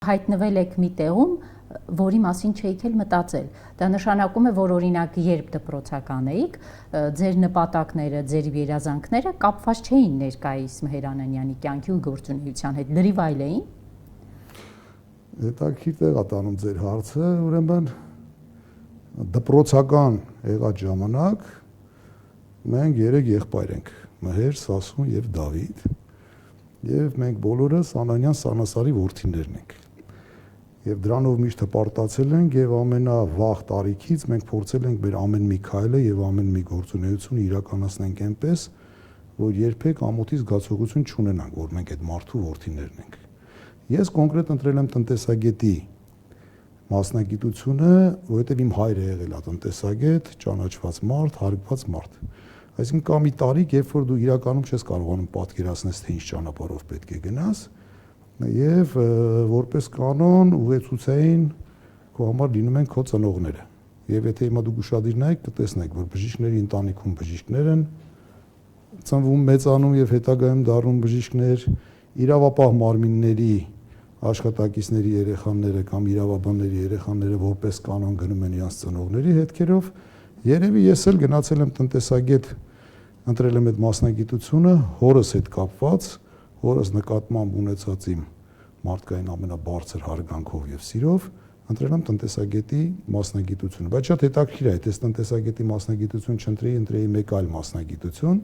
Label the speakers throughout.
Speaker 1: Հայտնվել եք մի տեղում, որի մասին չէիք էլ մտածել։ Դա նշանակում է, որ օրինակ երբ դպրոցական էիք, ձեր նպատակները, ձեր երազանքները կապված չէին ներկայիս Մեհերանյանյանի կյանքի ու գործունեության հետ, լրիվ այլ էին։
Speaker 2: Հետաքրքիր տեղ ա տանում ձեր հարցը, ուրեմն դպրոցական եղած ժամանակ մենք 3 եղբայր ենք՝ Մհեր, Սասուն եւ Դավիթ, եւ մենք բոլորս Անանյան Սանասարի որդիներն ենք։ Եվ դրանով միշտ հպարտացել ենք եւ ամենավաղ տարիքից մենք փորձել ենք մեր ամեն մի քայլը եւ ամեն մի գործունեությունը իրականացնենք այնպես, որ երբեք ամոթի զգացողություն չունենանք, որ մենք այդ մարդու որդիներն ենք։ Ես կոնկրետ ընտրել եմ տնտեսագետի մասնագիտությունը, որովհետեւ իմ հայրը եղել է տնտեսագետ, ճանաչված մարդ, հարգված մարդ։ Այսինքն կա մի տարիք, երբ որ դու իրականում չես կարողանում պատկերացնել, թե ինչ ճանապարհով պետք է գնաս, եւ որպես կանոն ուղեցուցային քո համար լինում են քո ծնողները։ Եվ եթե հիմա դուք ուշադիր նայեք, կտեսնեք, որ բժիշկների ընտանիքում բժիշկներ են ծնվում, մեծանում եւ հետագայում դառնում բժիշկներ, իրավապահ մարմինների աշխատակիցների երեխաները կամ իրավաբանների երեխաները որպես կանոն գնում են իրենց ծնողների հետքերով։ Երևի ես էլ գնացել եմ տնտեսագետ, ընտրել եմ այդ մասնագիտությունը հորս հետ կապված, հորս նկատմամբ ունեցած իմ մարդկային ամենաբարձր հարգանքով եւ սիրով ընտրել եմ տնտեսագետի մասնագիտությունը, բայց շատ հետաքրքիր է, այս տնտեսագետի մասնագիտություն չընտրեի, ընտրեի մեկ այլ մասնագիտություն,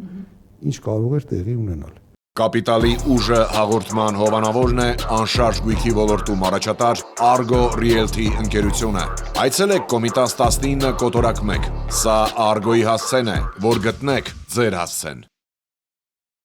Speaker 2: ինչ կարող էր տեղի ունենալ։
Speaker 3: Կապիտալի ուժը հաղորդման հովանավորն է անշարժ գույքի ոլորտում առաջատար Argo Realty ընկերությունը։ Այցելեք Կոմիտաս 19 կոտորակ 1։ Սա Argo-ի հասցեն է, որ գտնեք ձեր հասցեն։